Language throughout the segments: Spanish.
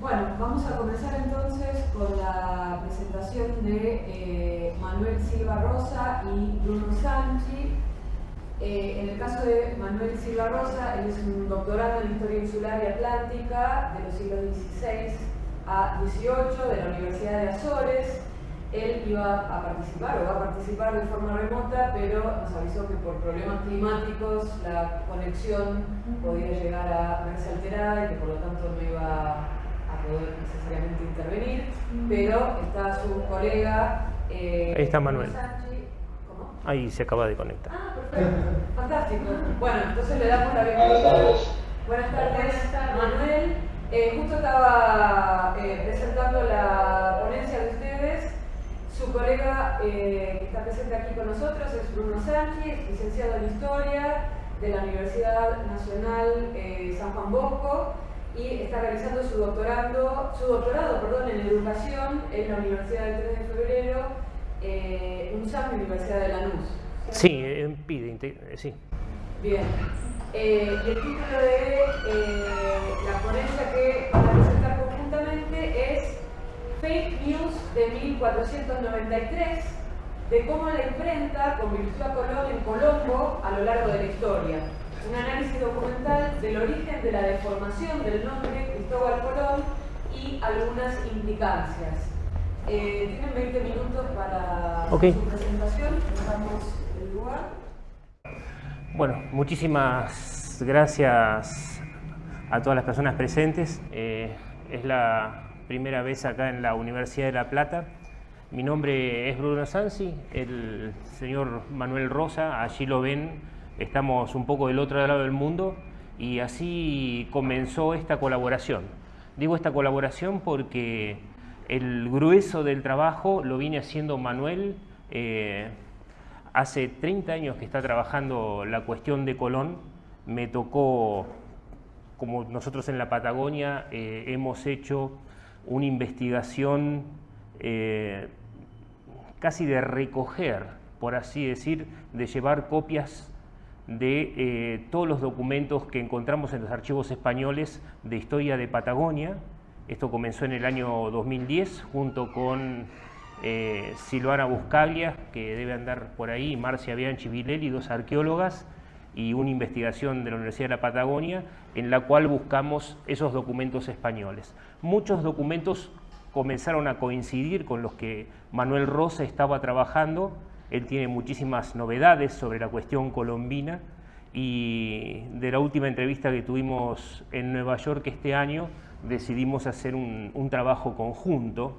Bueno, vamos a comenzar entonces con la presentación de Manuel Silva Rosa y Bruno Sanchi. En el caso de Manuel Silva Rosa, él es un doctorando en Historia Insular y Atlántica de los siglos XVI a XVIII de la Universidad de Azores. Él iba a participar o va a participar de forma remota, pero nos avisó que por problemas climáticos la conexión podía llegar a verse alterada y que por lo tanto no iba a poder necesariamente intervenir, pero está su colega ahí está Manuel. Sanchi. ¿Cómo? Ahí se acaba de conectar. Ah, perfecto, fantástico. Bueno, entonces le damos la bienvenida. Buenas tardes, Manuel. Justo estaba presentando la ponencia de ustedes. Su colega que está presente aquí con nosotros es Bruno Sanchi, licenciado en Historia de la Universidad Nacional San Juan Bosco, y está realizando su doctorado en Educación en la Universidad del 3 de Febrero, UNSAM, Universidad de Lanús. Sí, sí. Bien. Y el título de la ponencia que van a presentar conjuntamente es Fake News de 1493, de cómo la imprenta convirtió a Colón en Colombo a lo largo de la historia. Un análisis documental del origen de la deformación del nombre Cristóbal Colón y algunas implicancias. Tienen 20 minutos para su presentación. Les damos el lugar. Bueno, muchísimas gracias a todas las personas presentes. Es la primera vez acá en la Universidad de La Plata. Mi nombre es Bruno Sanchi, el señor Manuel Rosa, allí lo ven, estamos un poco del otro lado del mundo y así comenzó esta colaboración. Digo esta colaboración porque el grueso del trabajo lo viene haciendo Manuel. Hace 30 años que está trabajando la cuestión de Colón. Me tocó, como nosotros en la Patagonia hemos hecho una investigación casi de recoger, por así decir, de llevar copias de todos los documentos que encontramos en los archivos españoles de historia de Patagonia. Esto comenzó en el año 2010 junto con Silvana Buscaglia, que debe andar por ahí, Marcia Bianchi Vilelli, dos arqueólogas, y una investigación de la Universidad de la Patagonia en la cual buscamos esos documentos españoles. Muchos documentos comenzaron a coincidir con los que Manuel Rosa estaba trabajando. Él tiene muchísimas novedades sobre la cuestión colombina y de la última entrevista que tuvimos en Nueva York este año decidimos hacer un trabajo conjunto,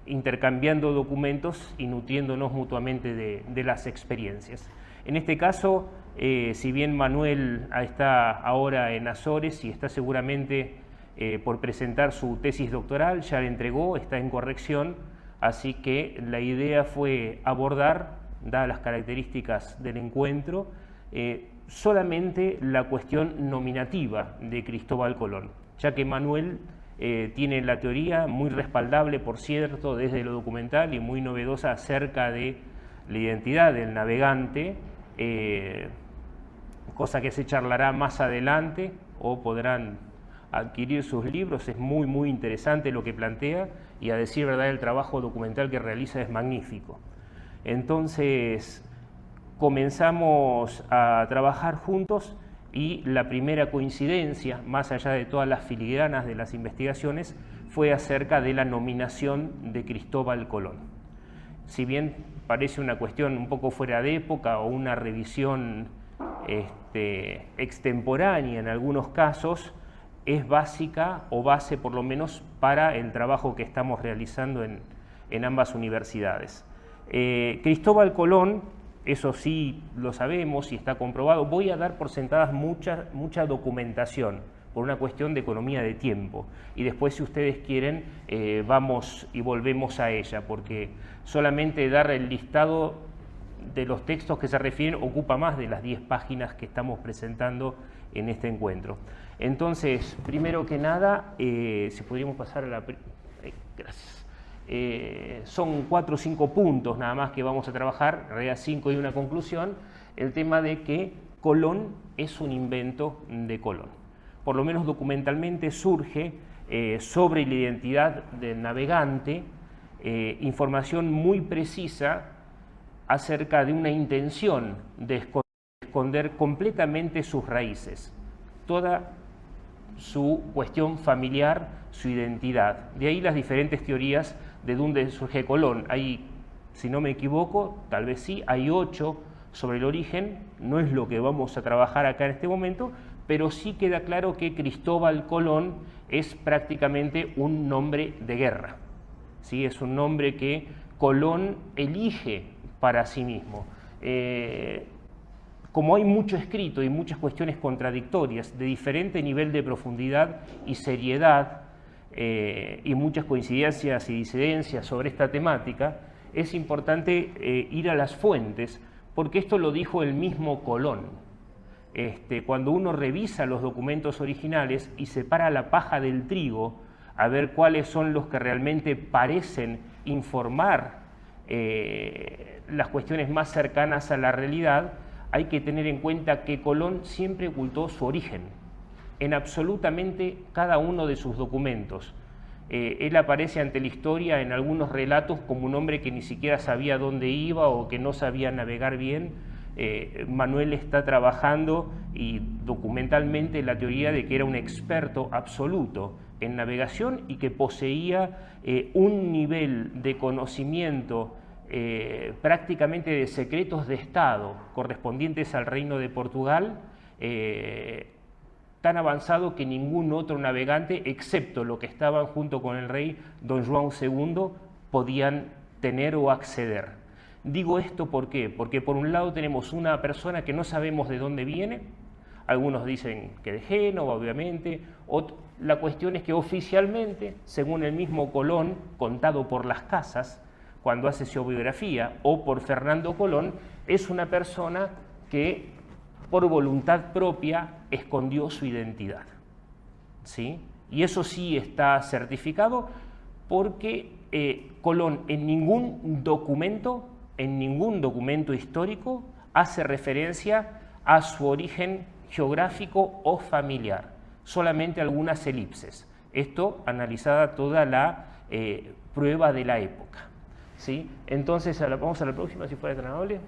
intercambiando documentos y nutriéndonos mutuamente de las experiencias. En este caso, si bien Manuel está ahora en Azores y está seguramente por presentar su tesis doctoral, ya la entregó, está en corrección, así que la idea fue abordar, dadas las características del encuentro, solamente la cuestión nominativa de Cristóbal Colón, ya que Manuel tiene la teoría muy respaldable, por cierto, desde lo documental y muy novedosa acerca de la identidad del navegante, cosa que se charlará más adelante o podrán adquirir sus libros. Es muy interesante lo que plantea y, a decir verdad, el trabajo documental que realiza es magnífico. Entonces comenzamos a trabajar juntos y la primera coincidencia, más allá de todas las filigranas de las investigaciones, fue acerca de la nominación de Cristóbal Colón. Si bien parece una cuestión un poco fuera de época o una revisión extemporánea en algunos casos, es básica o base por lo menos para el trabajo que estamos realizando en ambas universidades. Cristóbal Colón, eso sí lo sabemos y está comprobado. Voy a dar por sentadas mucha documentación por una cuestión de economía de tiempo y después, si ustedes quieren, vamos y volvemos a ella, porque solamente dar el listado de los textos que se refieren ocupa más de las 10 páginas que estamos presentando en este encuentro. Entonces, primero que nada, si podríamos pasar a la... gracias. Son 4 o 5 puntos nada más que vamos a trabajar, en realidad 5 y una conclusión. El tema de que Colón es un invento de Colón. por lo menos documentalmente, surge sobre la identidad del navegante información muy precisa acerca de una intención de esconder completamente sus raíces, toda su cuestión familiar, su identidad. De ahí las diferentes teorías de dónde surge Colón. Hay, si no me equivoco, tal vez sí, hay 8 sobre el origen, no es lo que vamos a trabajar acá en este momento, pero sí queda claro que Cristóbal Colón es prácticamente un nombre de guerra. ¿Sí? Es un nombre que Colón elige para sí mismo. Como hay mucho escrito y muchas cuestiones contradictorias de diferente nivel de profundidad y seriedad y muchas coincidencias y disidencias sobre esta temática, es importante ir a las fuentes, porque esto lo dijo el mismo Colón. Cuando uno revisa los documentos originales y separa la paja del trigo, a ver cuáles son los que realmente parecen informar las cuestiones más cercanas a la realidad, hay que tener en cuenta que Colón siempre ocultó su origen en absolutamente cada uno de sus documentos. Él aparece ante la historia en algunos relatos como un hombre que ni siquiera sabía dónde iba o que no sabía navegar bien. Manuel está trabajando y documentalmente la teoría de que era un experto absoluto en navegación y que poseía un nivel de conocimiento prácticamente de secretos de Estado correspondientes al Reino de Portugal, tan avanzado que ningún otro navegante, excepto los que estaban junto con el rey Don Juan II, podían tener o acceder. Digo esto ¿por qué? Porque por un lado tenemos una persona que no sabemos de dónde viene, algunos dicen que de Génova, obviamente, la cuestión es que oficialmente, según el mismo Colón, contado por las casas, cuando hace su biografía, o por Fernando Colón, es una persona que por voluntad propia escondió su identidad. ¿Sí? Y eso sí está certificado porque Colón en ningún documento histórico hace referencia a su origen geográfico o familiar, solamente algunas elipses. Esto analizada toda la prueba de la época. ¿Sí? Entonces, vamos a la próxima, si fuera tan amable.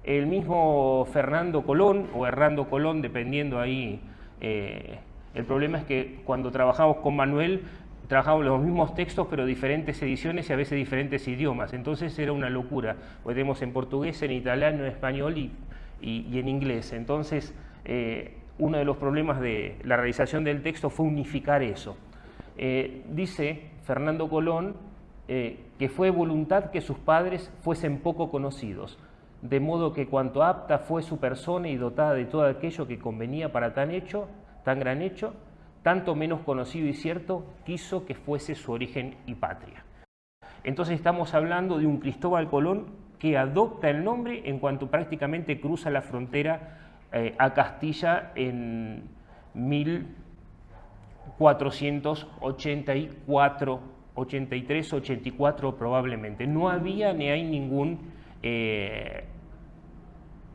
El mismo Fernando Colón, o Hernando Colón, dependiendo ahí, el problema es que cuando trabajamos con Manuel, trabajamos los mismos textos, pero diferentes ediciones y a veces diferentes idiomas. Entonces era una locura, porque tenemos en portugués, en italiano, en español y en inglés. Entonces, uno de los problemas de la realización del texto fue unificar eso. Dice Fernando Colón que fue voluntad que sus padres fuesen poco conocidos, de modo que cuanto apta fue su persona y dotada de todo aquello que convenía para tan gran hecho, tanto menos conocido y cierto quiso que fuese su origen y patria. Entonces estamos hablando de un Cristóbal Colón que adopta el nombre en cuanto prácticamente cruza la frontera a Castilla en 1484, 83, 84 probablemente. No había ni hay ningún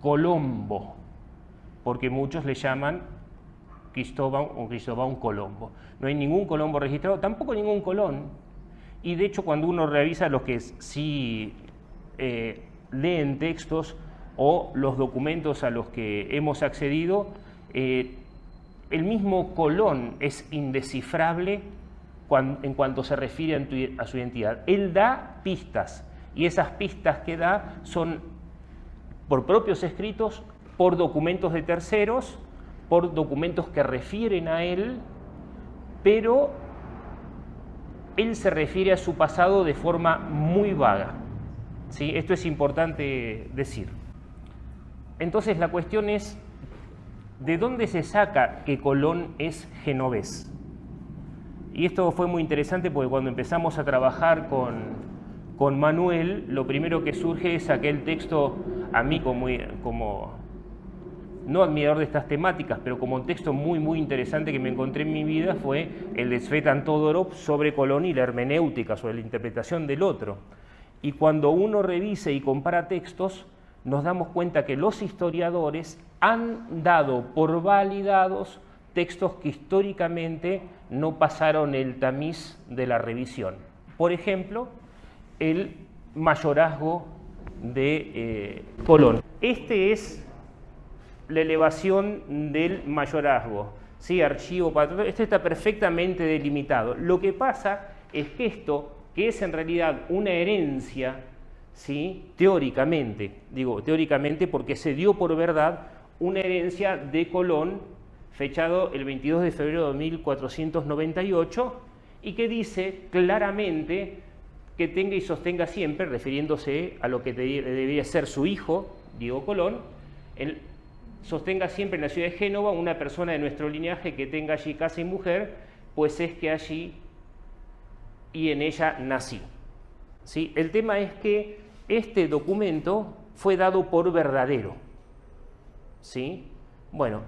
Colombo, porque muchos le llaman Cristóbal o Cristóbal Colombo. No hay ningún Colombo registrado, tampoco ningún Colón. Y de hecho cuando uno revisa los que sí leen textos o los documentos a los que hemos accedido, el mismo Colón es indescifrable en cuanto se refiere a su identidad. Él da pistas y esas pistas que da son por propios escritos, por documentos de terceros, por documentos que refieren a él, pero él se refiere a su pasado de forma muy vaga. ¿Sí? Esto es importante decir. Entonces la cuestión es, ¿de dónde se saca que Colón es genovés? Y esto fue muy interesante porque cuando empezamos a trabajar con Manuel, lo primero que surge es aquel texto, a mí como no admirador de estas temáticas, pero como un texto muy interesante que me encontré en mi vida, fue el de Cvetan Todorov sobre Colón y la hermenéutica, sobre la interpretación del otro. Y cuando uno revisa y compara textos, nos damos cuenta que los historiadores han dado por validados textos que históricamente no pasaron el tamiz de la revisión. Por ejemplo, el mayorazgo de Colón. Este es la elevación del mayorazgo, ¿sí? Archivo, patrón, esto está perfectamente delimitado. Lo que pasa es que esto, que es en realidad una herencia, ¿sí? Teóricamente, digo teóricamente porque se dio por verdad una herencia de Colón, fechado el 22 de febrero de 1498, y que dice claramente que tenga y sostenga siempre, refiriéndose a lo que debería ser su hijo, Diego Colón, sostenga siempre en la ciudad de Génova una persona de nuestro linaje que tenga allí casa y mujer, pues es que allí y en ella nací. ¿Sí? El tema es que este documento fue dado por verdadero. ¿Sí? Bueno,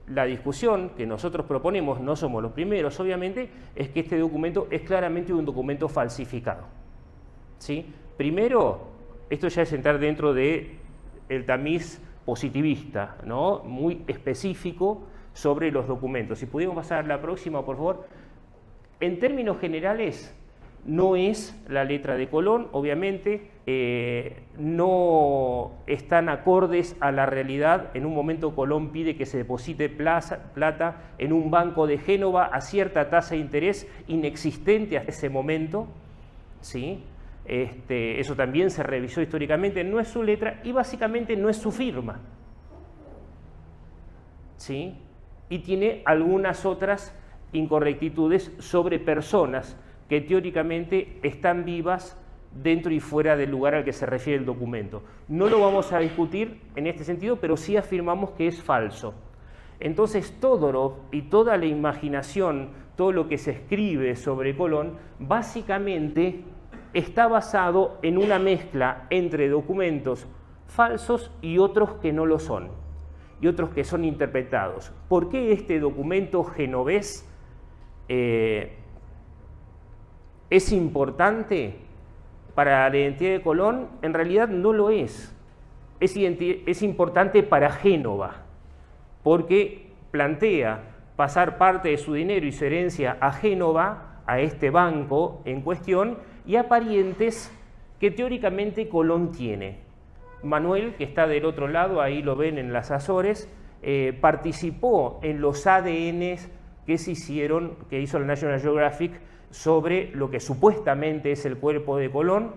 la discusión que nosotros proponemos, no somos los primeros obviamente, es que este documento es claramente un documento falsificado. ¿Sí? Primero, esto ya es entrar dentro del tamiz positivista, ¿no? Muy específico sobre los documentos. Si pudiéramos pasar a la próxima, por favor. En términos generales, no es la letra de Colón, obviamente, no están acordes a la realidad. En un momento Colón pide que se deposite plata en un banco de Génova a cierta tasa de interés inexistente hasta ese momento, ¿sí? Eso también se revisó históricamente, no es su letra y básicamente no es su firma, ¿sí? Y tiene algunas otras incorrectitudes sobre personas que teóricamente están vivas dentro y fuera del lugar al que se refiere el documento. No lo vamos a discutir en este sentido, pero sí afirmamos que es falso. Entonces Todorov y toda la imaginación, todo lo que se escribe sobre Colón, básicamente está basado en una mezcla entre documentos falsos y otros que no lo son, y otros que son interpretados. ¿Por qué este documento genovés es importante para la identidad de Colón? En realidad no lo es. Es importante para Génova, porque plantea pasar parte de su dinero y su herencia a Génova, a este banco en cuestión, y a parientes que teóricamente Colón tiene. Manuel, que está del otro lado, ahí lo ven en las Azores, participó en los ADNs que se hicieron, que hizo la National Geographic, sobre lo que supuestamente es el cuerpo de Colón,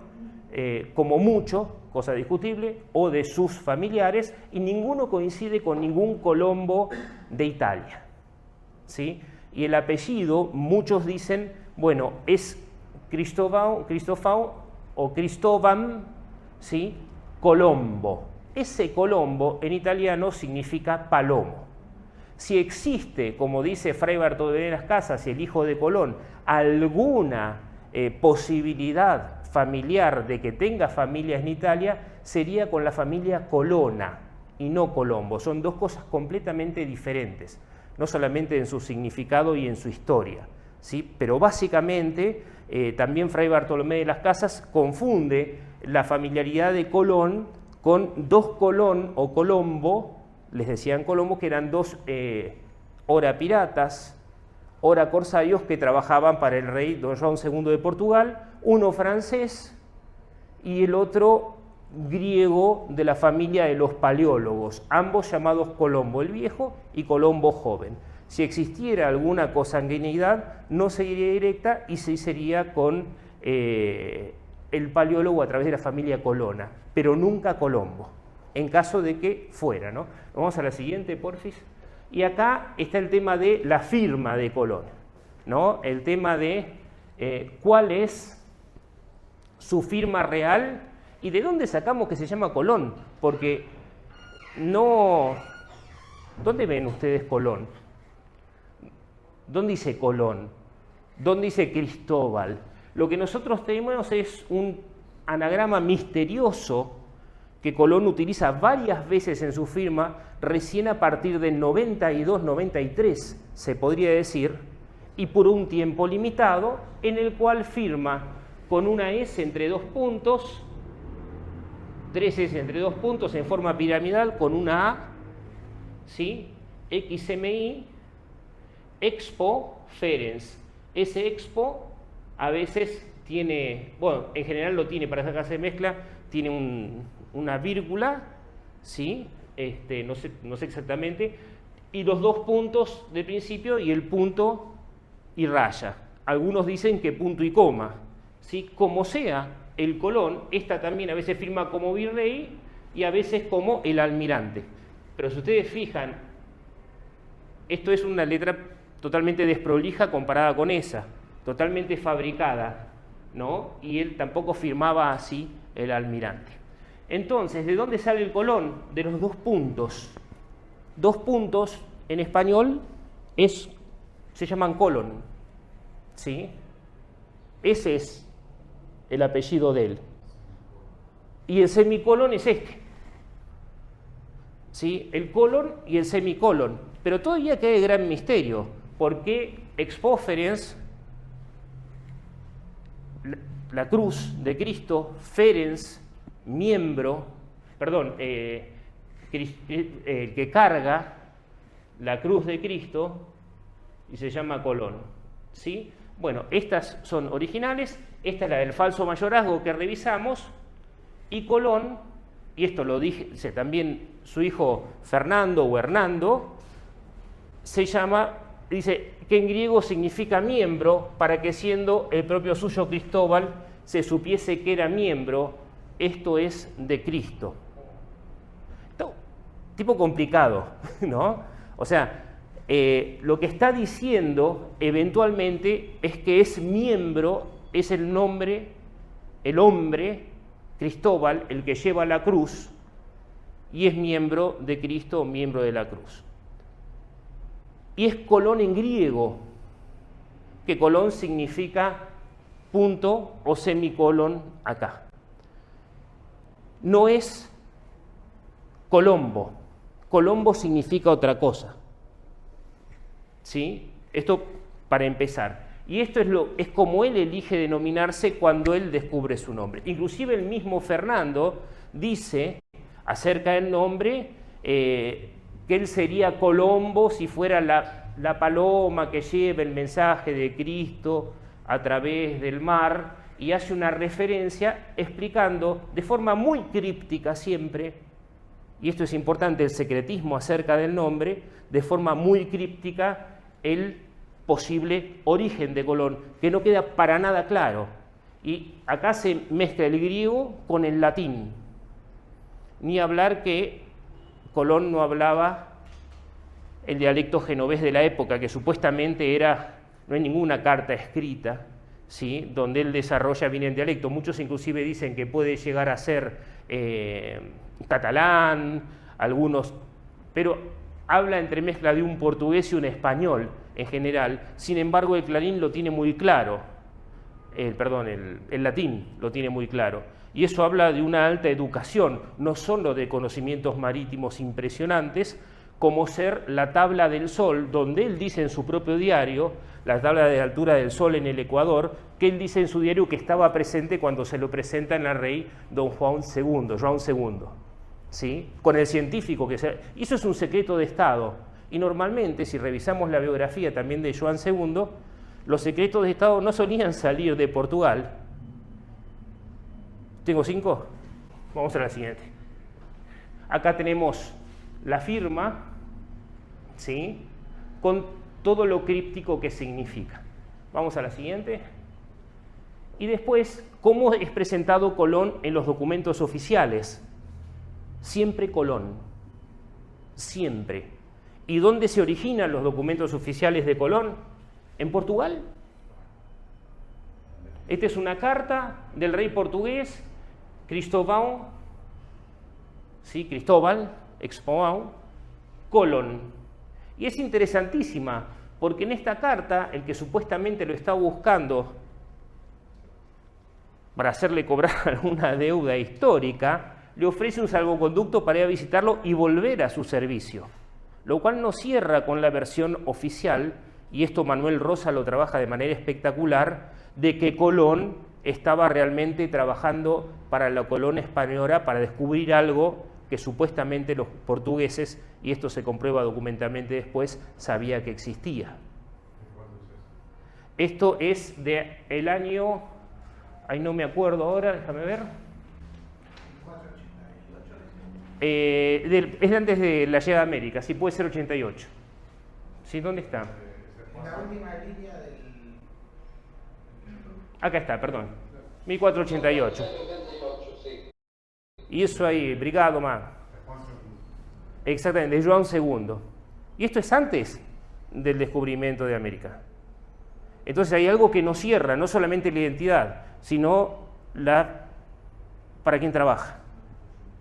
como mucho, cosa discutible, o de sus familiares, y ninguno coincide con ningún Colombo de Italia, ¿sí? Y el apellido, muchos dicen, bueno, es Cristofao o Cristóbal, ¿sí? Colombo. Ese Colombo en italiano significa palomo. Si existe, como dice Fray Bartolomé de las Casas, el hijo de Colón, alguna posibilidad familiar de que tenga familia en Italia, sería con la familia Colonna y no Colombo. Son dos cosas completamente diferentes, no solamente en su significado y en su historia, ¿sí? Pero básicamente también Fray Bartolomé de las Casas confunde la familiaridad de Colón con dos Colón o Colombo, les decían Colombo, que eran dos ora piratas, ora corsarios que trabajaban para el rey Don Juan II de Portugal, uno francés y el otro griego de la familia de los paleólogos, ambos llamados Colombo el Viejo y Colombo Joven. Si existiera alguna consanguinidad, no sería directa y sí sería con el paleólogo a través de la familia Colonna, pero nunca Colombo, en caso de que fuera, ¿no? Vamos a la siguiente, porfis. Y acá está el tema de la firma de Colón, ¿no? El tema de cuál es su firma real y de dónde sacamos que se llama Colón, porque no... ¿Dónde ven ustedes Colón? ¿Dónde dice Colón? ¿Dónde dice Cristóbal? Lo que nosotros tenemos es un anagrama misterioso que Colón utiliza varias veces en su firma, recién a partir del 92-93, se podría decir, y por un tiempo limitado, en el cual firma con una S entre dos puntos, tres S entre dos puntos en forma piramidal, con una A, ¿sí? XMI, Expo Ferenc. Ese Expo a veces tiene, bueno, en general lo tiene para esa clase de mezcla, tiene una vírgula, ¿sí? No sé exactamente, y los dos puntos de principio y el punto y raya. Algunos dicen que punto y coma, ¿sí? Como sea, el Colón, esta también a veces firma como virrey y a veces como el almirante. Pero si ustedes fijan, esto es una letra totalmente desprolija comparada con esa, totalmente fabricada, ¿no? Y él tampoco firmaba así el almirante. Entonces, ¿de dónde sale el Colón? De los dos puntos. Dos puntos en español se llaman colon, ¿sí? Ese es el apellido de él. Y el semicolon es este, ¿sí? El colon y el semicolon. Pero todavía queda el gran misterio. ¿Por qué Expo Ferenc, la cruz de Cristo, Ferenc, miembro, perdón, que carga la cruz de Cristo y se llama Colón, ¿sí? Bueno, estas son originales, esta es la del falso mayorazgo que revisamos, y Colón, y esto lo dice también su hijo Fernando o Hernando, se llama, dice que en griego significa miembro, para que siendo el propio suyo Cristóbal se supiese que era miembro, esto es de Cristo. Tipo complicado, ¿no? O sea, lo que está diciendo eventualmente es que es miembro, es el nombre, el hombre, Cristóbal, el que lleva la cruz, y es miembro de Cristo, miembro de la cruz. Y es Colón en griego, que Colón significa punto o semicolon acá. No es Colombo. Colombo significa otra cosa, ¿sí? Esto para empezar. Y esto es como él elige denominarse cuando él descubre su nombre. Inclusive el mismo Fernando dice acerca del nombre que él sería Colombo si fuera la paloma que lleva el mensaje de Cristo a través del mar, y hace una referencia explicando de forma muy críptica siempre, y esto es importante, el secretismo acerca del nombre, de forma muy críptica, el posible origen de Colón, que no queda para nada claro. Y acá se mezcla el griego con el latín. Ni hablar que Colón no hablaba el dialecto genovés de la época, que supuestamente no hay ninguna carta escrita, ¿sí?, donde él desarrolla bien el dialecto. Muchos inclusive dicen que puede llegar a ser catalán, algunos, pero habla entremezcla de un portugués y un español en general. Sin embargo, el Clarín lo tiene muy claro, el latín lo tiene muy claro, y eso habla de una alta educación, no solo de conocimientos marítimos impresionantes, como ser la tabla del Sol, donde él dice en su propio diario, la tabla de altura del Sol en el Ecuador, que él dice en su diario que estaba presente cuando se lo presentan al rey don João II, ¿sí?, con el científico y eso es un secreto de Estado. Y normalmente, si revisamos la biografía también de João II, los secretos de Estado no solían salir de Portugal. ¿Tengo 5? Vamos a la siguiente. Acá tenemos la firma, ¿sí?, con todo lo críptico que significa. Vamos a la siguiente. Y después, ¿cómo es presentado Colón en los documentos oficiales? Siempre Colón, siempre. ¿Y dónde se originan los documentos oficiales de Colón? ¿En Portugal? Esta es una carta del rey portugués Cristóbal, ¿sí?, Cristóbal, Expoão, Colón. Y es interesantísima, porque en esta carta, el que supuestamente lo está buscando para hacerle cobrar alguna deuda histórica, le ofrece un salvoconducto para ir a visitarlo y volver a su servicio, lo cual no cierra con la versión oficial, y esto Manuel Rosa lo trabaja de manera espectacular, de que Colón estaba realmente trabajando para la colonia española para descubrir algo que supuestamente los portugueses, y esto se comprueba documentalmente después, sabía que existía, Esto es del año, ahí no me acuerdo ahora, déjame ver. Es antes de la llegada a América, sí, puede ser 88. ¿Sí? ¿Dónde está? En la última línea del... Acá está, perdón. 1488. Y eso ahí, brigado más. Exactamente, de Juan II. Y esto es antes del descubrimiento de América. Entonces hay algo que nos cierra, no solamente la identidad, sino para quién trabaja.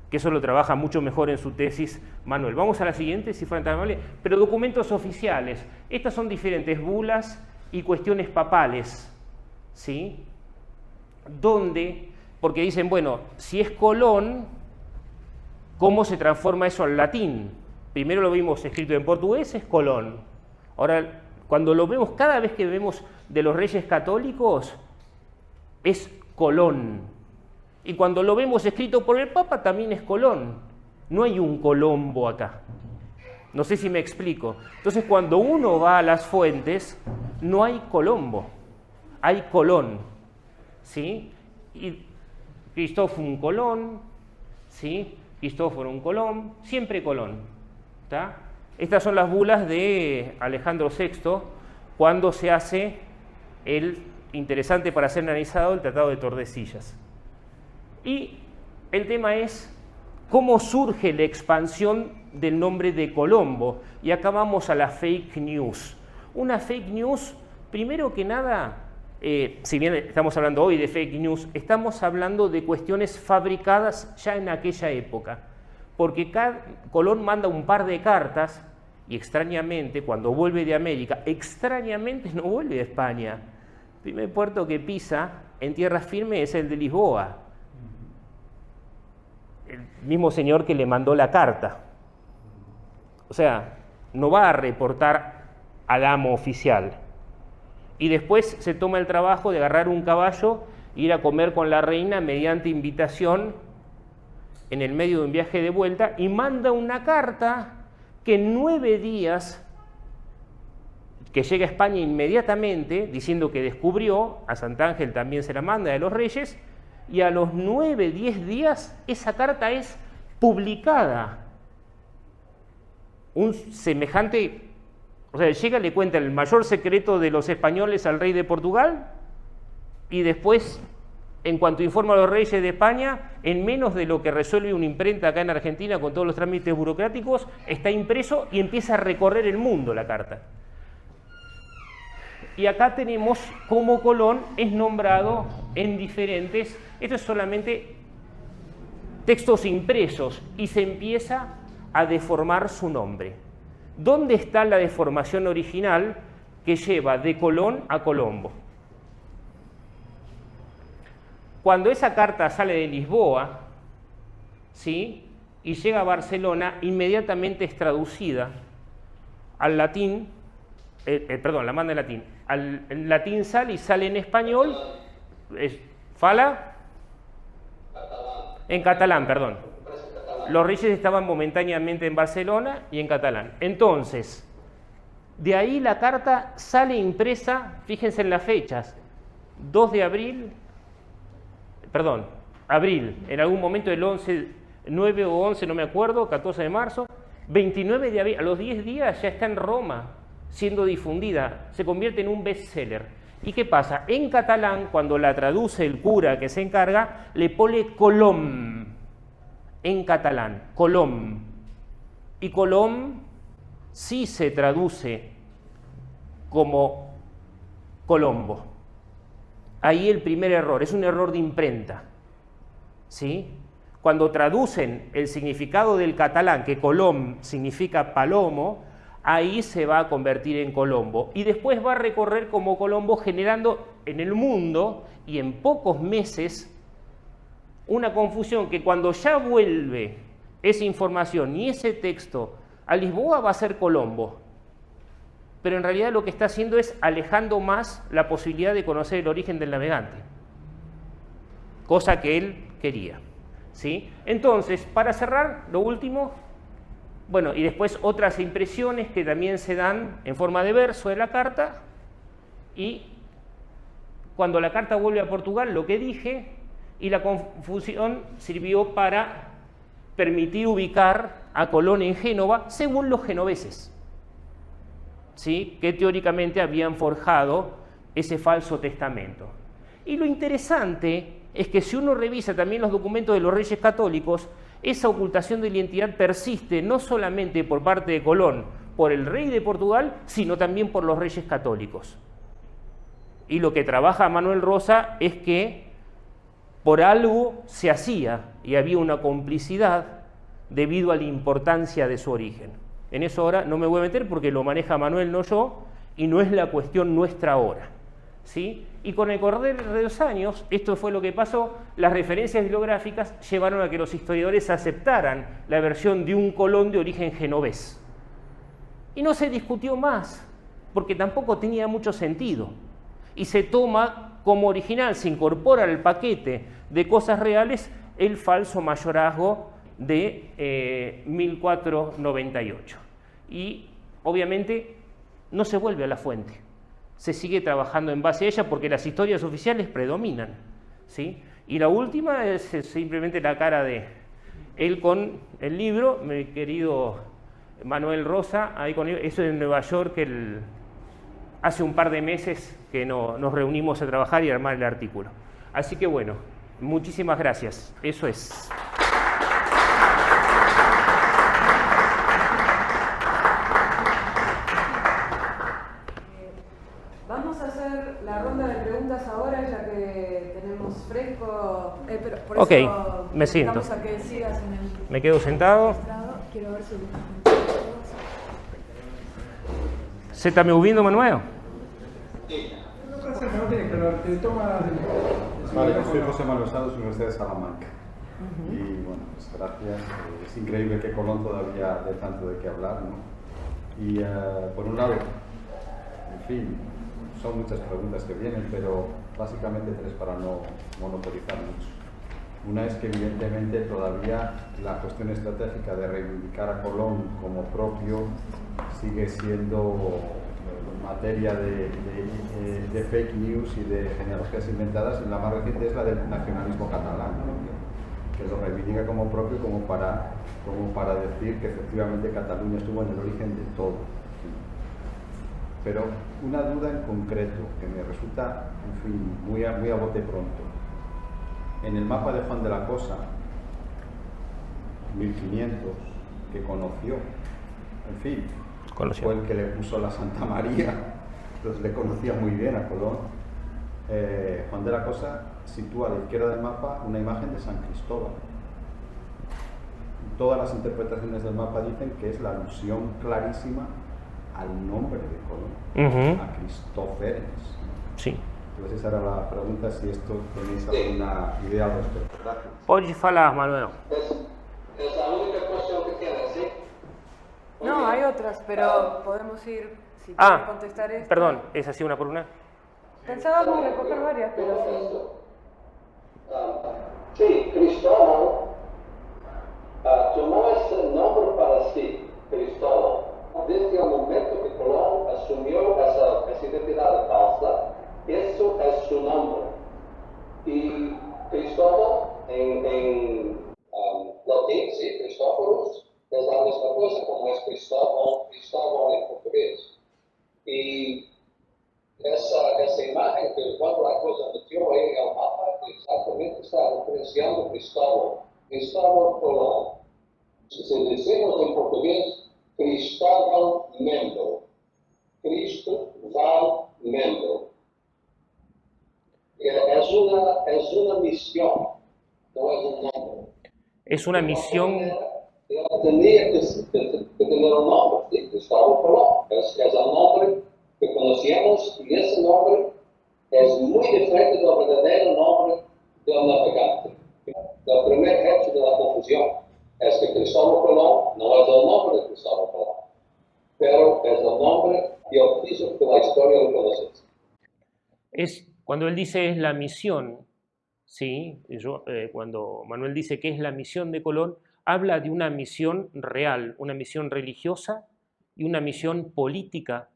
Que eso lo trabaja mucho mejor en su tesis Manuel. Vamos a la siguiente, si fueran tan amables. Pero documentos oficiales. Estas son diferentes bulas y cuestiones papales. ¿Sí? Donde, porque dicen, bueno, si es Colón, ¿cómo se transforma eso al latín? Primero lo vimos escrito en portugués, es Colón. Ahora, cuando lo vemos, cada vez que vemos de los reyes católicos, es Colón. Y cuando lo vemos escrito por el Papa, también es Colón. No hay un Colombo acá. No sé si me explico. Entonces, cuando uno va a las fuentes, no hay Colombo, hay Colón. ¿Sí? Y Cristóforo un Colón, ¿sí? Cristóforo un Colón, siempre Colón. ¿Tá? Estas son las bulas de Alejandro VI, cuando se hace el interesante para ser analizado el Tratado de Tordesillas. Y el tema es cómo surge la expansión del nombre de Colombo. Y acá vamos a la fake news. Una fake news, primero que nada, si bien estamos hablando hoy de fake news, estamos hablando de cuestiones fabricadas ya en aquella época. Porque Colón manda un par de cartas y extrañamente, cuando vuelve de América, extrañamente no vuelve de España. El primer puerto que pisa en tierra firme es el de Lisboa. El mismo señor que le mandó la carta. O sea, no va a reportar al amo oficial. Y después se toma el trabajo de agarrar un caballo e ir a comer con la reina mediante invitación en el medio de un viaje de vuelta y manda una carta que en 9 días, que llega a España inmediatamente, diciendo que descubrió, a Sant'Ángel también se la manda de los Reyes, y a los 9, 10 días esa carta es publicada. Un semejante, o sea, llega, le cuenta el mayor secreto de los españoles al rey de Portugal y después, en cuanto informa a los reyes de España, en menos de lo que resuelve una imprenta acá en Argentina con todos los trámites burocráticos, está impreso y empieza a recorrer el mundo la carta. Y acá tenemos cómo Colón es nombrado en diferentes, esto es solamente textos impresos, y se empieza a deformar su nombre. ¿Dónde está la deformación original que lleva de Colón a Colombo? Cuando esa carta sale de Lisboa, ¿sí?, y llega a Barcelona, inmediatamente es traducida al latín, la manda en latín. En latín sale y sale en español. ¿Fala? En catalán, perdón. Los reyes estaban momentáneamente en Barcelona y en catalán. Entonces, de ahí la carta sale impresa, fíjense en las fechas, 2 de abril, perdón, abril, en algún momento el 11, 9 o 11, no me acuerdo, 14 de marzo, 29 de abril, a los 10 días ya está en Roma, siendo difundida, se convierte en un bestseller. ¿Y qué pasa? En catalán, cuando la traduce el cura que se encarga, le pone Colom, en catalán, Colom. Y Colom sí se traduce como Colombo. Ahí el primer error, es un error de imprenta. ¿Sí? Cuando traducen el significado del catalán, que Colom significa palomo, ahí se va a convertir en Colombo. Y después va a recorrer como Colombo, generando en el mundo y en pocos meses una confusión que cuando ya vuelve esa información y ese texto a Lisboa va a ser Colombo. Pero en realidad lo que está haciendo es alejando más la posibilidad de conocer el origen del navegante. Cosa que él quería. ¿Sí? Entonces, para cerrar, lo último, bueno, y después otras impresiones que también se dan en forma de verso de la carta y cuando la carta vuelve a Portugal, lo que dije, y la confusión sirvió para permitir ubicar a Colón en Génova según los genoveses, ¿sí?, que teóricamente habían forjado ese falso testamento. Y lo interesante es que si uno revisa también los documentos de los reyes católicos, esa ocultación de la identidad persiste no solamente por parte de Colón, por el rey de Portugal, sino también por los reyes católicos. Y lo que trabaja Manuel Rosa es que por algo se hacía y había una complicidad debido a la importancia de su origen. En eso ahora no me voy a meter porque lo maneja Manuel, no yo, y no es la cuestión nuestra ahora, ¿sí? Y con el correr de los años, esto fue lo que pasó, las referencias bibliográficas llevaron a que los historiadores aceptaran la versión de un Colón de origen genovés. Y no se discutió más, porque tampoco tenía mucho sentido. Y se toma como original, se incorpora al paquete de cosas reales el falso mayorazgo de 1498. Y obviamente no se vuelve a la fuente, se sigue trabajando en base a ella porque las historias oficiales predominan, ¿sí? Y la última es simplemente la cara de él con el libro, mi querido Manuel Rosa, ahí con él, eso en Nueva York, hace un par de meses que nos reunimos a trabajar y a armar el artículo. Así que bueno, muchísimas gracias, eso es. Vamos a hacer la ronda de preguntas ahora, ya que tenemos fresco. Pero por Ok, eso me siento. a que sigas en el Me quedo sentado. Quiero ver si... ¿Se está me ouvindo, Manuel? Vale, yo soy José Manuel Santos, Universidad de Salamanca. Y bueno, pues gracias. Es increíble que Colón todavía dé tanto de qué hablar, ¿no? Y por un lado, en fin, son muchas preguntas que vienen, pero básicamente tres para no monopolizar mucho. Una es que evidentemente todavía la cuestión estratégica de reivindicar a Colón como propio sigue siendo materia de fake news y de genealogías inventadas, y la más reciente es la del nacionalismo catalán, ¿no? Que lo reivindica como propio como para decir que efectivamente Cataluña estuvo en el origen de todo. Pero una duda en concreto que me resulta, en fin, muy a bote pronto. En el mapa de Juan de la Cosa, 1500, que conoció, en fin, fue el que le puso la Santa María, entonces le conocía muy bien a Colón. Juan de la Cosa sitúa a la izquierda del mapa una imagen de San Cristóbal. Todas las interpretaciones del mapa dicen que es la alusión clarísima al nombre de Colón, a Cristóferes. Sí. Entonces esa era la pregunta, si esto tenéis alguna idea al respecto. Gracias. Pode falar, Manuel. Es la única cuestión que tiene, ¿sí? No, hay otras, pero podemos ir, si quieres contestar esto. Perdón, ¿es así una por una? Pensábamos recoger varias, pero sí. Sí, Cristóbal tomó ese nombre para sí, Cristóbal, desde el momento que Colón asumió esa identidad falsa. Eso es su nombre. Y Cristóbal en latín, sí, Cristóforos, es la misma cosa como es Cristóbal en portugués. Y esa imagen que cuando la cosa metió ahí en el mapa, exactamente está referenciando Cristóbal Colón. Si decimos en portugués, Cristóbal Mendo. Cristóbal Mendo. Es una misión, no es un nombre. Es una misión. Ella tenía que tener un nombre, ¿sí? Cristóbal Colón. Es el nombre que conocíamos, y ese nombre es muy diferente del verdadero nombre del navegante. El primer hecho de la confusión es que Cristóbal Colón no es el nombre de Cristóbal Colón, pero es el nombre y el piso que la historia lo conoce. Cuando él dice es la misión, ¿sí? Cuando Manuel dice que es la misión de Colón, habla de una misión real, una misión religiosa y una misión política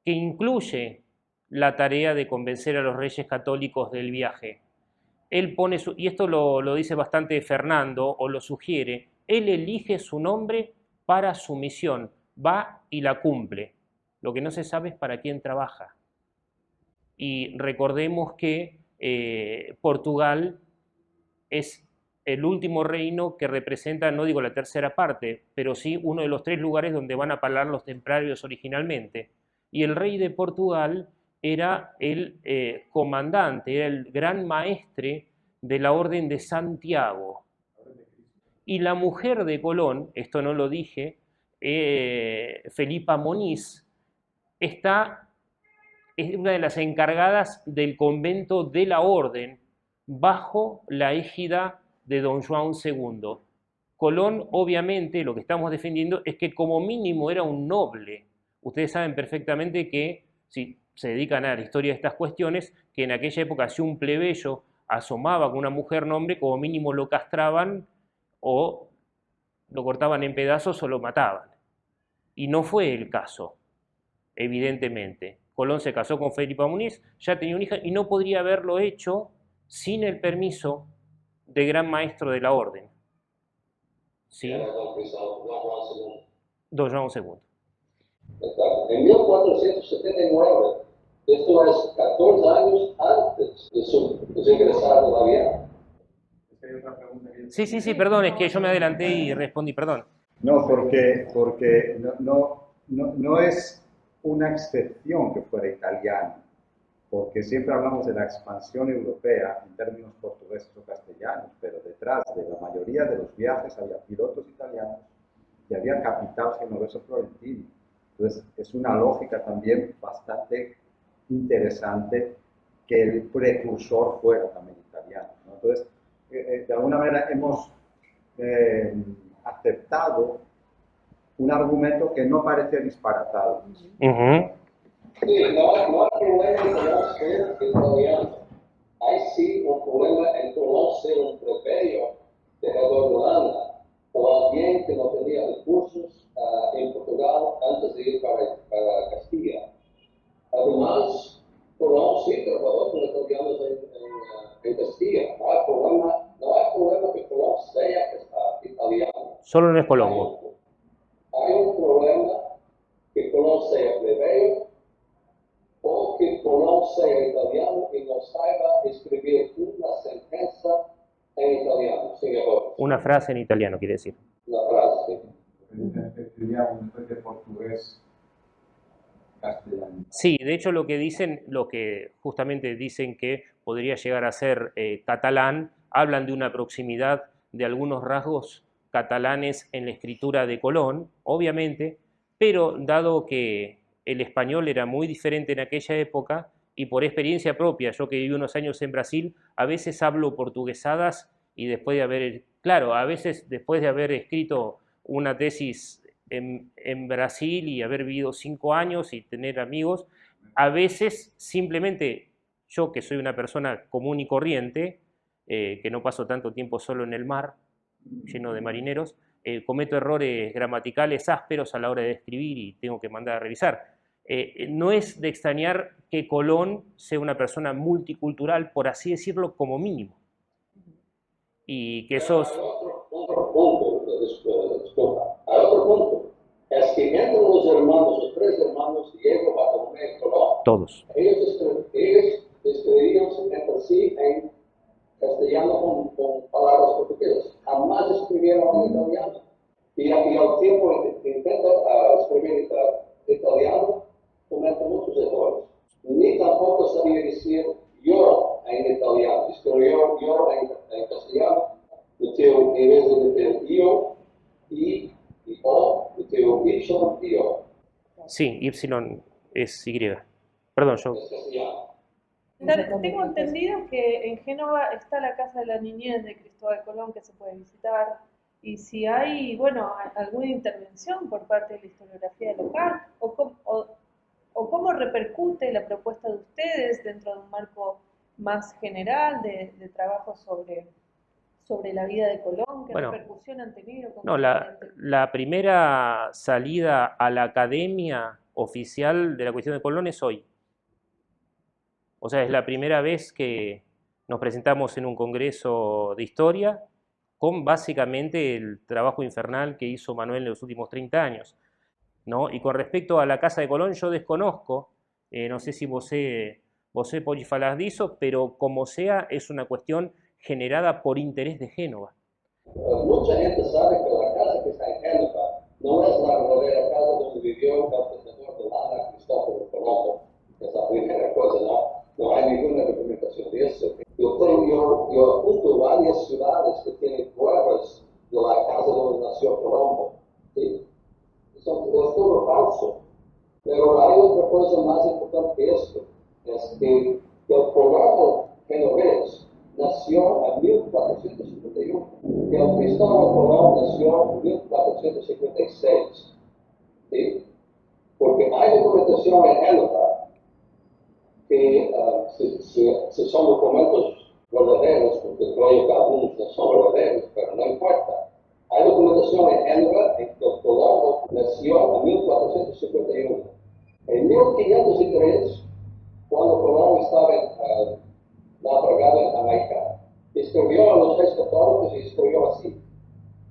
que incluye la tarea de convencer a los reyes católicos del viaje. Él pone y esto lo dice bastante Fernando, o lo sugiere, él elige su nombre para su misión, va y la cumple. Lo que no se sabe es para quién trabaja. Y recordemos que Portugal es el último reino que representa, no digo la tercera parte, pero sí uno de los 3 lugares donde van a parar los templarios originalmente. Y el rey de Portugal era el comandante, era el gran maestre de la Orden de Santiago. Y la mujer de Colón, esto no lo dije, Felipa Moniz, es una de las encargadas del convento de la Orden bajo la égida de don Juan II. Colón, obviamente, lo que estamos defendiendo es que como mínimo era un noble. Ustedes saben perfectamente que, si se dedican a la historia de estas cuestiones, que en aquella época si un plebeyo asomaba con una mujer nombre, como mínimo lo castraban o lo cortaban en pedazos o lo mataban. Y no fue el caso, evidentemente. Colón se casó con Felipa Muniz, ya tenía una hija y no podría haberlo hecho sin el permiso del gran maestro de la orden. ¿Sí? Don Juan II. Exacto. En 1479, esto es 14 años antes de su ingresar todavía. Sí, perdón, es que yo me adelanté y respondí, perdón. No, porque no es una excepción que fuera italiano, porque siempre hablamos de la expansión europea en términos portugueses o castellanos, pero detrás de la mayoría de los viajes había pilotos italianos y había capitán genovese florentino. Entonces, es una lógica también bastante interesante que el precursor fuera también italiano, ¿no? Entonces, de alguna manera hemos aceptado un argumento que no parece disparatado. Sí, no hay problema en Colón ser italiano. Hay sí un problema en Colón ser un plebeyo de Holanda o alguien que no tenía recursos en Portugal antes de ir para Castilla. Además, Colón sí trabajó con italianos en Castilla. No hay problema que Colón sea italiano. Solo no es Colombo. Hay un problema que Colón sea plebeyo o que Colón sea italiano y no saiba escribir una sentencia en italiano, sin errores. Una frase en italiano, quiere decir. Una frase. Sería un de portugués castellano. Sí, de hecho lo que justamente dicen que podría llegar a ser catalán, hablan de una proximidad de algunos rasgos catalanes en la escritura de Colón, obviamente, pero dado que el español era muy diferente en aquella época, y por experiencia propia, yo que viví unos años en Brasil, a veces hablo portuguesadas y después de haber escrito una tesis en Brasil y haber vivido 5 años y tener amigos, a veces simplemente yo, que soy una persona común y corriente, que no paso tanto tiempo solo en el mar, lleno de marineros, cometo errores gramaticales ásperos a la hora de escribir y tengo que mandar a revisar. No es de extrañar que Colón sea una persona multicultural, por así decirlo, como mínimo. Y que esos... Otro punto, disculpa. Otro punto es que entre los 3 hermanos, Diego, Bartolomé y Colón, Todos. ellos escribían entre sí en castellano con palabras portuguesas. Jamás escribieron en italiano. Y al tiempo que intenta escribir italiano, comete muchos errores. Ni tampoco sabía decir yo en italiano. Escribió yo en castellano, metió en vez de meter yo y o, metió y yo. Sí, Y es Y. Perdón, yo... Es castellano. Tengo entendido que en Génova está la Casa de la Niñez de Cristóbal Colón que se puede visitar, y si hay, alguna intervención por parte de la historiografía local, o cómo repercute la propuesta de ustedes dentro de un marco más general de trabajo sobre la vida de Colón, qué repercusión han tenido. No, la primera salida a la academia oficial de la cuestión de Colón es hoy. O sea, es la primera vez que nos presentamos en un congreso de historia con básicamente el trabajo infernal que hizo Manuel en los últimos 30 años, ¿no? Y con respecto a la Casa de Colón, yo desconozco, no sé si vos pode falar disso, pero como sea, es una cuestión generada por interés de Génova. Mucha gente sabe que la casa que está en Génova no es la verdadera casa donde vivió el conquistador de Lana, Cristóbal Colombo. Es la primera cosa, ¿no? No hay ninguna documentación de eso. Yo apunto varias ciudades que tienen pruebas de la casa donde nació Colombo. ¿Sí? Es todo falso. Pero hay otra cosa más importante que esto. Es que el Colombo genovés nació en 1451. El Cristóbal Colón nació en 1456. ¿Sí? Porque hay documentación en Génova que si son documentos verdaderos, porque creo que algunos no son verdaderos, pero no importa. Hay documentación en Génova en que Colombo nació en 1451. En 1503, cuando Colón estaba navegando en Jamaica, escribió a los reyes católicos y escribió así: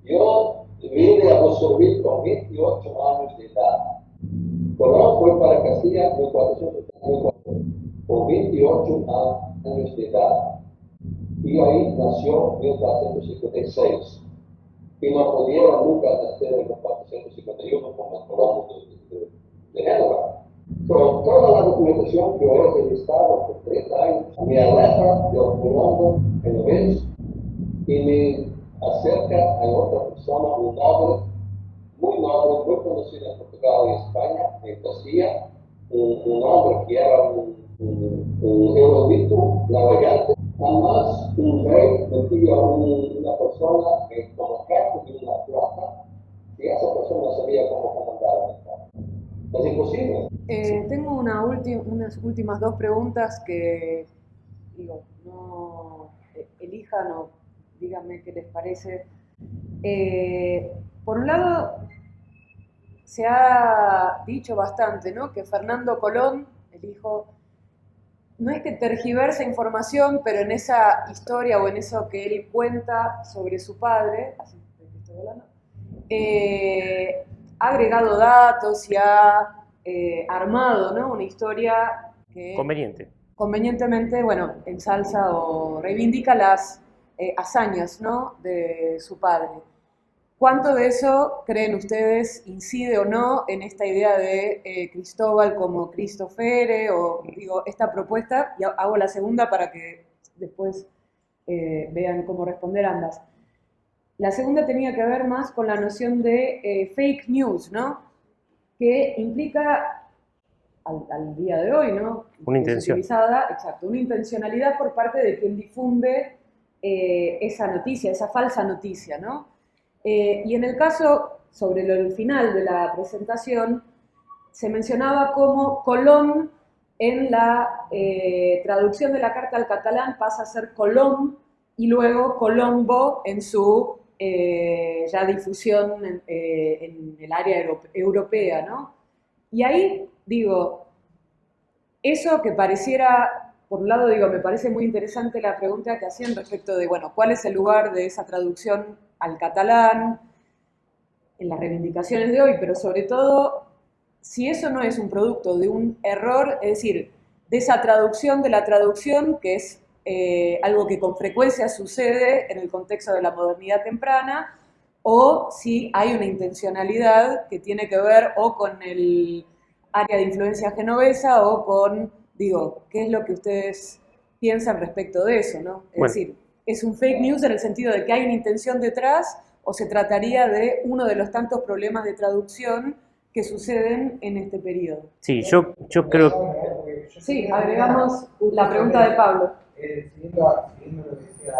yo vine a vosotros con 28 años de edad. Colón fue para Castilla en 1484 con 28 años de edad y ahí nació en 1456. Y no pudieron nunca nacer en 1451 como el Colón de Génova. Pero toda la documentación que yo he registrado por 30 años me aleja del Colombo genovés y me acerca a otra persona, un noble, muy conocido en Portugal y España, en Castilla, un hombre que era un erudito navegante. Además, un rey metía una persona como jefe de una flota y esa persona sabía cómo comandar una flota. Es imposible. Tengo unas últimas dos preguntas que, digo, no elijan o díganme qué les parece. Por un lado, se ha dicho bastante, ¿no?, que Fernando Colón, el hijo, no es que tergiversa información, pero en esa historia o en eso que él cuenta sobre su padre, así que estoy hablando, ha agregado datos y ha armado, ¿no?, una historia que convenientemente, bueno, ensalza o reivindica las hazañas, ¿no?, de su padre. ¿Cuánto de eso creen ustedes incide o no en esta idea de Cristóbal como Cristofere o, digo, esta propuesta? Y hago la segunda para que después vean cómo responder ambas. La segunda tenía que ver más con la noción de fake news, ¿no?, que implica al día de hoy, ¿no?, una intención. Exacto, una intencionalidad por parte de quien difunde esa noticia, esa falsa noticia, ¿no? Y en el caso, sobre el final de la presentación, se mencionaba cómo Colón en la traducción de la carta al catalán pasa a ser Colom y luego Colombo en su ya difusión en el área europea, ¿no? Y ahí, digo, eso que pareciera, por un lado, digo, me parece muy interesante la pregunta que hacían respecto de, bueno, ¿cuál es el lugar de esa traducción al catalán en las reivindicaciones de hoy? Pero sobre todo, si eso no es un producto de un error, es decir, de esa traducción de la traducción, que es algo que con frecuencia sucede en el contexto de la modernidad temprana, o si hay una intencionalidad que tiene que ver o con el área de influencia genovesa o con, digo, ¿qué es lo que ustedes piensan respecto de eso, ¿no? Es decir, ¿es un fake news en el sentido de que hay una intención detrás o se trataría de uno de los tantos problemas de traducción que suceden en este periodo? Sí, yo creo... Sí, agregamos la pregunta de Pablo. Siguiendo lo que decía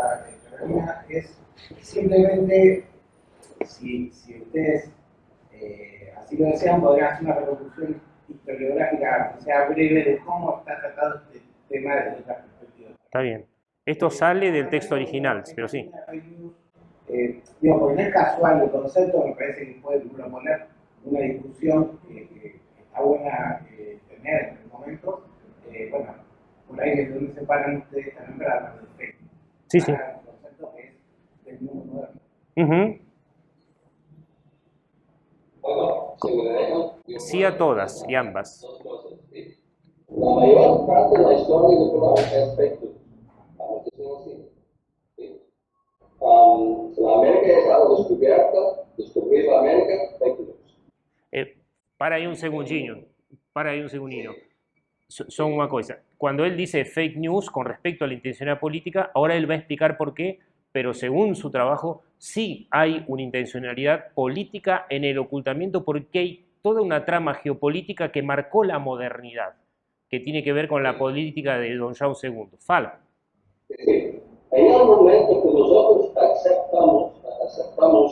Carolina, es simplemente, si ustedes así lo desean, podrían hacer una reproducción historiográfica que sea breve de cómo está tratado este tema desde otra perspectiva. Está bien. Esto sale del texto original, pero sí. Digo, porque no es casual el concepto, me parece que puede proponer una discusión que está buena tener en el momento. Bueno, por ahí desde donde se paran ustedes también para hablar del fake. Sí, sí. Un concepto que es del mundo moderno. Ujú. Bueno, si me dejan, yo Sí a todas y ambas. dos cosas, ¿sí? La mayor parte de la historia de Colón es fake news, vamos a decirlo así. ¿Sí? La América ya estaba descubierta, descubrir la América, fake news. Para aí um segundinho. Para aí um segundinho. Só uma coisa. Cuando él dice fake news con respecto a la intencionalidad política, ahora él va a explicar por qué, pero según su trabajo, sí hay una intencionalidad política en el ocultamiento porque hay toda una trama geopolítica que marcó la modernidad, que tiene que ver con la política de Don João II. Fala. Sí. Hay un momento que nosotros aceptamos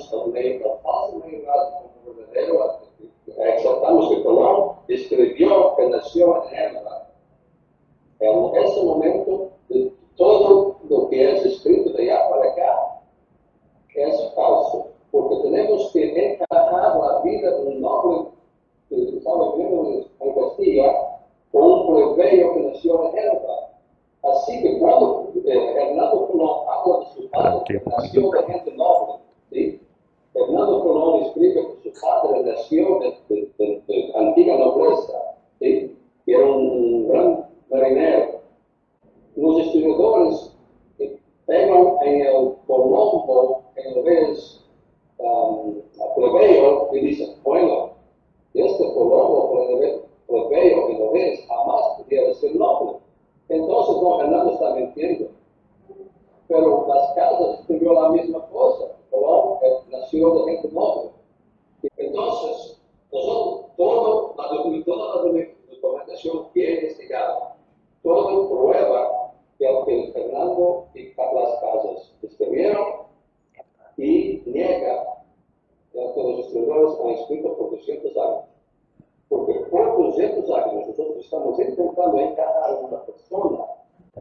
también la falsa verdad como verdadero, aceptamos que Colón escribió que nació en Génova. En ese momento, todo lo que es escrito de allá para acá es falso, porque tenemos que encajar la vida de un noble que estaba viviendo en Castilla con un plebeyo que nació en Génova. Así que cuando Hernando Colón habla de su padre, que nació de gente noble, ¿sí? Hernando Colón escribe que su padre nació de antigua nobleza, ¿sí? Y era un gran marinero. Los historiadores pegan en el Colombo, en lo que es plebeyo, y dicen, bueno, este Colombo plebeyo en lo que es jamás podía ser noble. Entonces, don Hernando está mintiendo. Pero las casas escribió la misma cosa. Colón nació de gente noble. Entonces, nosotros, toda la documentación que he investigado, todo prueba que Fernando y las casas escribieron y niega que los historiadores han escrito por 200 años. Porque por 200 años nosotros estamos intentando encajar a una persona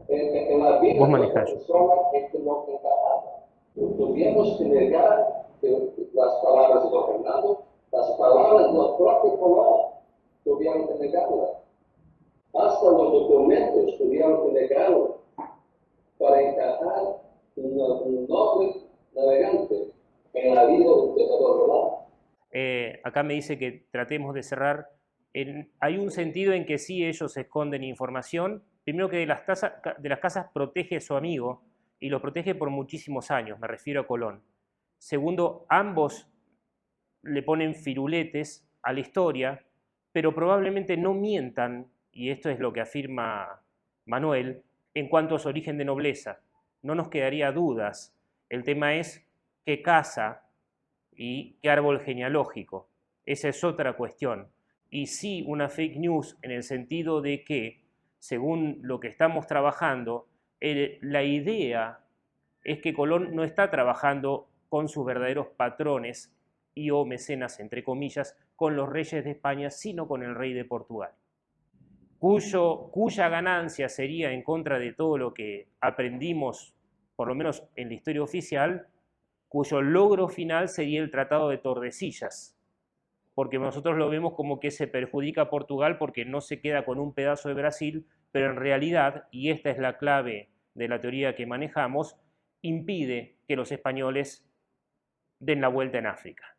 en la vida de una persona que no encajaba. Tuvimos que negar las palabras de don Fernando, las palabras del propio Colón, tuvieron que negarlas. Hasta los documentos tuvieron que negarlo para encajar un noble navegante en la vida del emperador Colón. Acá me dice que tratemos de cerrar. Hay un sentido en que sí ellos esconden información. Primero que de las casas protege a su amigo y lo protege por muchísimos años, me refiero a Colón. Segundo, ambos le ponen firuletes a la historia, pero probablemente no mientan, y esto es lo que afirma Manuel, en cuanto a su origen de nobleza. No nos quedaría dudas. El tema es qué casa y qué árbol genealógico. Esa es otra cuestión. Y sí una fake news en el sentido de que, según lo que estamos trabajando, la idea es que Colón no está trabajando con sus verdaderos patrones y o mecenas, entre comillas, con los reyes de España, sino con el rey de Portugal, cuya ganancia sería en contra de todo lo que aprendimos, por lo menos en la historia oficial, cuyo logro final sería el Tratado de Tordesillas, porque nosotros lo vemos como que se perjudica a Portugal porque no se queda con un pedazo de Brasil, pero en realidad, y esta es la clave de la teoría que manejamos, impide que los españoles den la vuelta en África.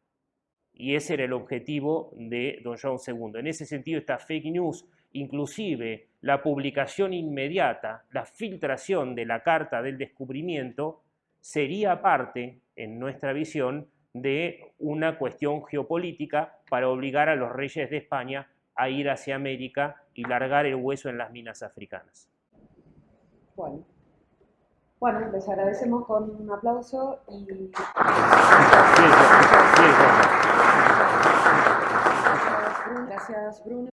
Y ese era el objetivo de Don João II. En ese sentido, esta fake news, inclusive la publicación inmediata, la filtración de la carta del descubrimiento, sería parte, en nuestra visión, de una cuestión geopolítica para obligar a los reyes de España a ir hacia América y largar el hueso en las minas africanas. Bueno, les agradecemos con un aplauso y... Gracias, Bruno.